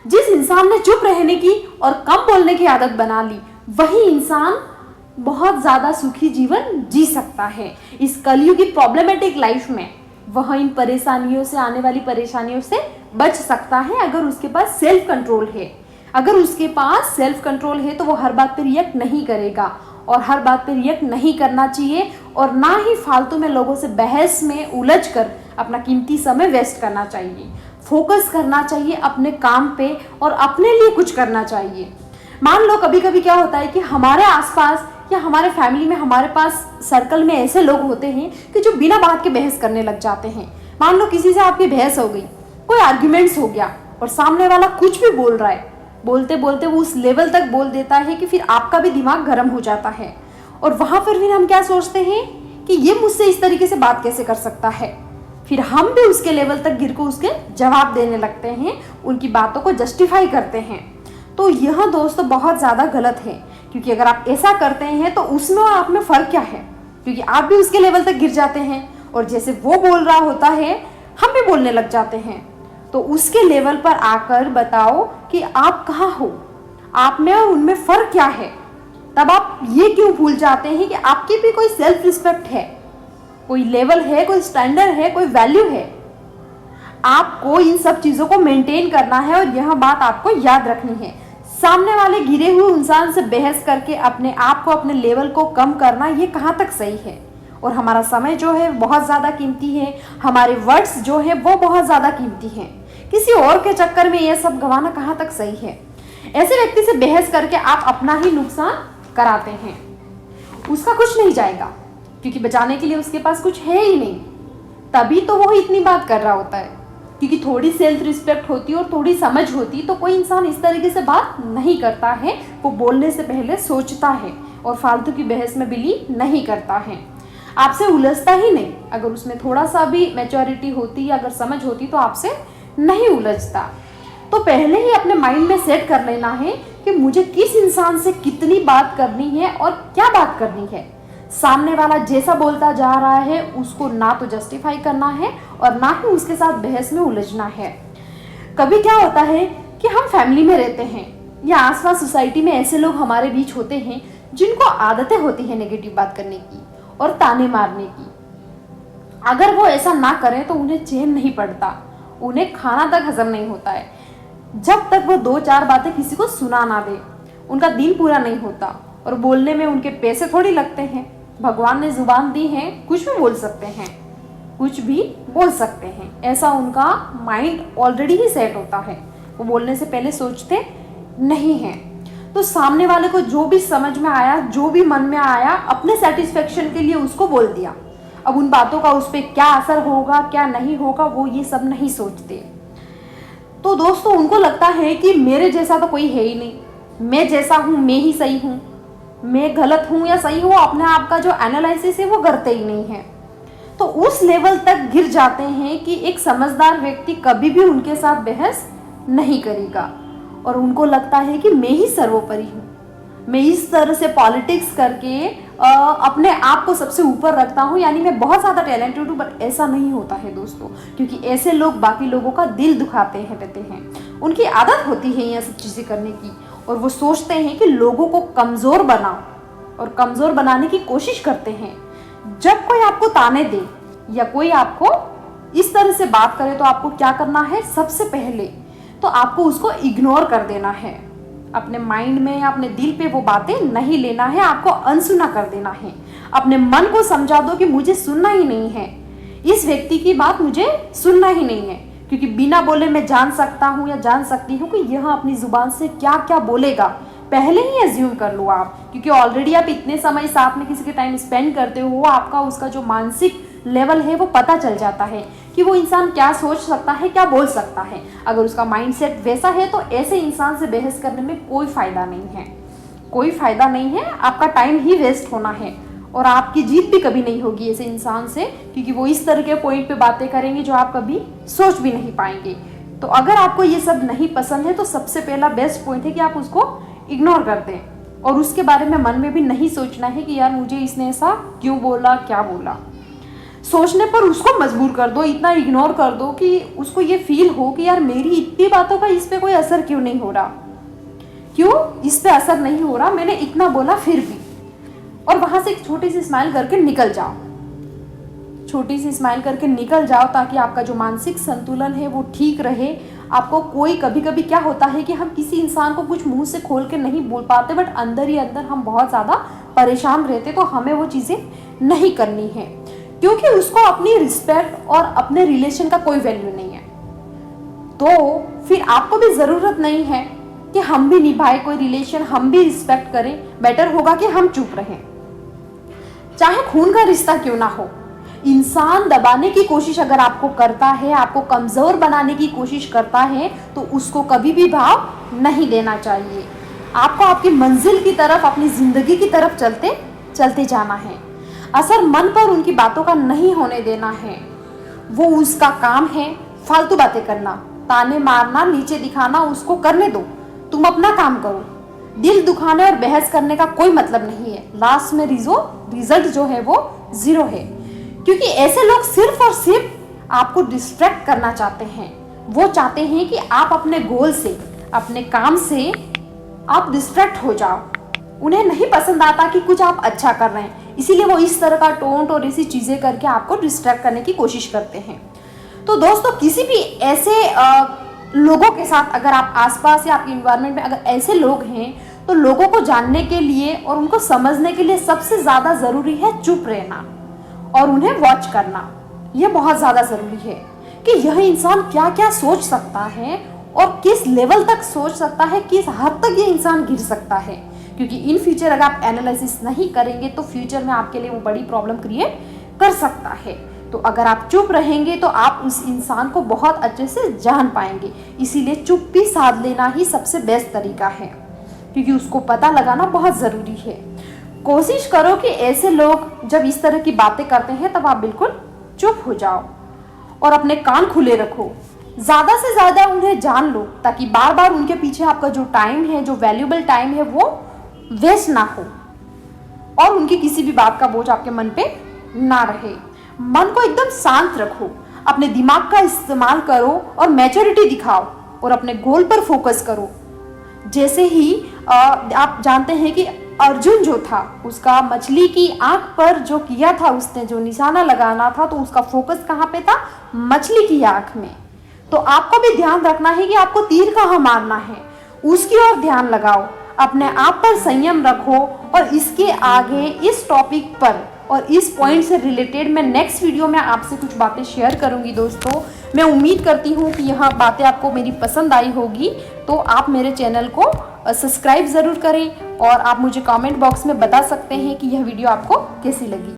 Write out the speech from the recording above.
जिस इंसान ने चुप रहने की और कम बोलने की आदत बना ली, वही इंसान बहुत ज़्यादा सुखी जीवन जी सकता है। इस कलयुगी प्रॉब्लमेटिक लाइफ में वह इन परेशानियों से, आने वाली परेशानियों से बच सकता है अगर उसके पास सेल्फ कंट्रोल है। अगर उसके पास सेल्फ कंट्रोल है तो वो हर बात पर रिएक्ट नहीं करेगा, और हर बात पर रिएक्ट नहीं करना चाहिए, और ना ही फालतू में लोगों से बहस में उलझ कर अपना कीमती समय वेस्ट करना चाहिए। फोकस करना चाहिए अपने काम पे और अपने लिए कुछ करना चाहिए। मान लो कभी कभी क्या होता है कि हमारे आसपास या हमारे फैमिली में, हमारे पास सर्कल में ऐसे लोग होते हैं कि जो बिना बात के बहस करने लग जाते हैं। मान लो किसी से आपकी बहस हो गई, कोई आर्ग्यूमेंट्स हो गया, और सामने वाला कुछ भी बोल रहा है, बोलते बोलते वो उस लेवल तक बोल देता है कि फिर आपका भी दिमाग गर्म हो जाता है, और वहाँ पर फिर हम क्या सोचते हैं कि ये मुझसे इस तरीके से बात कैसे कर सकता है। फिर हम भी उसके लेवल तक गिर को उसके जवाब देने लगते हैं, उनकी बातों को जस्टिफाई करते हैं। तो यह दोस्तों बहुत ज़्यादा गलत है, क्योंकि अगर आप ऐसा करते हैं तो उसमें और आप में फ़र्क क्या है, क्योंकि आप भी उसके लेवल तक गिर जाते हैं, और जैसे वो बोल रहा होता है हम भी बोलने लग जाते हैं। तो उसके लेवल पर आकर बताओ कि आप कहाँ हो, आप में और उनमें फ़र्क क्या है। तब आप ये क्यों भूल जाते हैं कि आपकी भी कोई सेल्फ रिस्पेक्ट है, कोई लेवल है, कोई स्टैंडर्ड है, कोई वैल्यू है। आपको इन सब चीज़ों को मेंटेन करना है, और यह बात आपको याद रखनी है। सामने वाले गिरे हुए इंसान से बहस करके अपने आप को, अपने लेवल को कम करना, ये कहाँ तक सही है। और हमारा समय जो है बहुत ज़्यादा कीमती है, हमारे वर्ड्स जो है वो बहुत ज़्यादा कीमती हैं। किसी और के चक्कर में ये सब गंवाना कहाँ तक सही है। ऐसे व्यक्ति से बहस करके आप अपना ही नुकसान कराते हैं, उसका कुछ नहीं जाएगा, क्योंकि बचाने के लिए उसके पास कुछ है ही नहीं। तभी तो वो इतनी बात कर रहा होता है, क्योंकि थोड़ी सेल्फ रिस्पेक्ट होती और थोड़ी समझ होती तो कोई इंसान इस तरीके से बात नहीं करता है। वो बोलने से पहले सोचता है और फालतू की बहस में बिलीव नहीं करता है, आपसे उलझता ही नहीं। अगर उसमें थोड़ा सा भी मैच्योरिटी होती, अगर समझ होती तो आपसे नहीं उलझता। तो पहले ही अपने माइंड में सेट कर लेना है कि मुझे किस इंसान से कितनी बात करनी है और क्या बात करनी है। सामने वाला जैसा बोलता जा रहा है उसको ना तो जस्टिफाई करना है और ना ही उसके साथ बहस में उलझना है। कभी क्या होता है कि हम फैमिली में रहते हैं या आसपास सोसाइटी में ऐसे लोग हमारे बीच होते हैं जिनको आदतें होती हैं नेगेटिव बात करने की और ताने मारने की। अगर वो ऐसा ना करें तो उन्हें चैन नहीं पड़ता, उन्हें खाना तक हजम नहीं होता है जब तक वो 2-4 बातें किसी को सुना ना दे। उनका दिल पूरा नहीं होता, और बोलने में उनके पैसे थोड़ी लगते हैं। भगवान ने जुबान दी है, कुछ भी बोल सकते हैं, कुछ भी बोल सकते हैं, ऐसा उनका माइंड ऑलरेडी ही सेट होता है। वो बोलने से पहले सोचते नहीं हैं। तो सामने वाले को जो भी समझ में आया, जो भी मन में आया, अपने सेटिस्फेक्शन के लिए उसको बोल दिया। अब उन बातों का उस पर क्या असर होगा, क्या नहीं होगा, वो ये सब नहीं सोचते। तो दोस्तों उनको लगता है कि मेरे जैसा तो कोई है ही नहीं, मैं जैसा हूँ मैं ही सही हूँ, मैं गलत हूँ या सही हूँ, अपने आप का जो एनालिसिस है वो करते ही नहीं है। तो उस लेवल तक गिर जाते हैं कि एक समझदार व्यक्ति कभी भी उनके साथ बहस नहीं करेगा, और उनको लगता है कि मैं ही सर्वोपरि हूँ, मैं इस तरह से पॉलिटिक्स करके अपने आप को सबसे ऊपर रखता हूँ, यानी मैं बहुत ज़्यादा टैलेंटेड हूँ। बट ऐसा नहीं होता है दोस्तों, क्योंकि ऐसे लोग बाकी लोगों का दिल दुखाते हैं रहते हैं। उनकी आदत होती है ये सब चीज़ें करने की, और वो सोचते हैं कि लोगों को कमज़ोर बनाओ, और कमज़ोर बनाने की कोशिश करते हैं। जब कोई आपको ताने दे या कोई आपको इस तरह से बात करे तो आपको क्या करना है, सबसे पहले तो आपको उसको इग्नोर कर देना है। अपने माइंड में या अपने दिल पे वो बातें नहीं लेना है, आपको अनसुना कर देना है। अपने मन को समझा दो कि मुझे सुनना ही नहीं है, इस व्यक्ति की बात मुझे सुनना ही नहीं है, क्योंकि बिना बोले मैं जान सकता हूँ या जान सकती हूँ कि यह अपनी जुबान से क्या क्या बोलेगा। पहले ही एज्यूम कर लो आप, क्योंकि ऑलरेडी आप इतने समय साथ में किसी के टाइम स्पेंड करते हो, आपका उसका जो मानसिक लेवल है वो पता चल जाता है कि वो इंसान क्या सोच सकता है, क्या बोल सकता है। अगर उसका माइंडसेट वैसा है तो ऐसे इंसान से बहस करने में कोई फ़ायदा नहीं है, कोई फ़ायदा नहीं है। आपका टाइम ही वेस्ट होना है, और आपकी जीत भी कभी नहीं होगी ऐसे इंसान से, क्योंकि वो इस तरह के पॉइंट पे बातें करेंगे जो आप कभी सोच भी नहीं पाएंगे। तो अगर आपको ये सब नहीं पसंद है तो सबसे पहला बेस्ट पॉइंट है कि आप उसको इग्नोर कर दें, और उसके बारे में मन में भी नहीं सोचना है कि यार मुझे इसने ऐसा क्यों बोला, क्या बोला। सोचने पर उसको मजबूर कर दो, इतना इग्नोर कर दो कि उसको ये फील हो कि यार मेरी इतनी बातों का इस पे कोई असर क्यों नहीं हो रहा, क्यों इस पे असर नहीं हो रहा, मैंने इतना बोला फिर भी। और वहां से एक छोटी सी स्माइल करके निकल जाओ, छोटी सी स्माइल करके निकल जाओ, ताकि आपका जो मानसिक संतुलन है वो ठीक रहे। आपको कोई कभी कभी क्या होता है कि हम किसी इंसान को कुछ मुंह से खोल के नहीं बोल पाते, बट अंदर ही अंदर हम बहुत ज़्यादा परेशान रहते, तो हमें वो चीज़ें नहीं करनी है, क्योंकि उसको अपनी रिस्पेक्ट और अपने रिलेशन का कोई वैल्यू नहीं है। तो फिर आपको भी ज़रूरत नहीं है कि हम भी निभाए कोई रिलेशन, हम भी रिस्पेक्ट करें। बेटर होगा कि हम चुप रहें, चाहे खून का रिश्ता क्यों ना हो। इंसान दबाने की कोशिश अगर आपको करता है, आपको कमज़ोर बनाने की कोशिश करता है, तो उसको कभी भी भाव नहीं देना चाहिए। आपको आपकी मंजिल की तरफ, अपनी ज़िंदगी की तरफ चलते चलते जाना है। असर मन पर उनकी बातों का नहीं होने देना है, वो उसका काम है फालतू बातें करना, ताने मारना, नीचे दिखाना, उसको करने दो, तुम अपना काम करो। दिल दुखाने और बहस करने का कोई मतलब नहीं है। लास्ट में रिजल्ट जो है वो ज़ीरो है, क्योंकि ऐसे लोग सिर्फ और सिर्फ आपको डिस्ट्रैक्ट करना चाहते हैं। वो चाहते हैं कि आप अपने गोल से, अपने काम से आप डिस्ट्रैक्ट हो जाओ। उन्हें नहीं पसंद आता कि कुछ आप अच्छा कर रहे हैं, इसीलिए वो इस तरह का टोंट और ऐसी चीज़ें करके आपको डिस्ट्रैक्ट करने की कोशिश करते हैं। तो दोस्तों, किसी भी ऐसे लोगों के साथ अगर आप आसपास या आपके इन्वायरमेंट में अगर ऐसे लोग हैं, तो लोगों को जानने के लिए और उनको समझने के लिए सबसे ज़्यादा ज़रूरी है चुप रहना और उन्हें वॉच करना। यह बहुत ज़्यादा ज़रूरी है कि यह इंसान क्या क्या सोच सकता है और किस लेवल तक सोच सकता है, किस हद तक ये इंसान गिर सकता है। क्योंकि इन फ्यूचर अगर आप एनालिसिस नहीं करेंगे तो फ्यूचर में आपके लिए वो बड़ी प्रॉब्लम क्रिएट कर सकता है। तो अगर आप चुप रहेंगे तो आप उस इंसान को बहुत अच्छे से जान पाएंगे। इसीलिए चुप्पी साध लेना ही सबसे बेस्ट तरीका है, क्योंकि उसको पता लगाना बहुत ज़रूरी है। कोशिश करो कि ऐसे लोग जब इस तरह की बातें करते हैं तब आप बिल्कुल चुप हो जाओ और अपने कान खुले रखो। ज़्यादा से ज़्यादा उन्हें जान लो, ताकि बार बार उनके पीछे आपका जो टाइम है, जो वैल्यूबल टाइम है, वो वेस्ट ना हो और उनकी किसी भी बात का बोझ आपके मन पे ना रहे। मन को एकदम शांत रखो, अपने दिमाग का इस्तेमाल करो और मैच्योरिटी दिखाओ और अपने गोल पर फोकस करो। जैसे ही आप जानते हैं कि अर्जुन जो था, उसका मछली की आंख पर जो किया था, उसने जो निशाना लगाना था, तो उसका फोकस कहाँ पे था? मछली की आंख में। तो आपको भी ध्यान रखना है कि आपको तीर कहाँ मारना है, उसकी ओर ध्यान लगाओ, अपने आप पर संयम रखो। और इसके आगे इस टॉपिक पर और इस पॉइंट से रिलेटेड मैं नेक्स्ट वीडियो में आपसे कुछ बातें शेयर करूंगी। दोस्तों, मैं उम्मीद करती हूँ कि यह बातें आपको मेरी पसंद आई होगी। तो आप मेरे चैनल को सब्सक्राइब ज़रूर करें और आप मुझे कमेंट बॉक्स में बता सकते हैं कि यह वीडियो आपको कैसी लगी।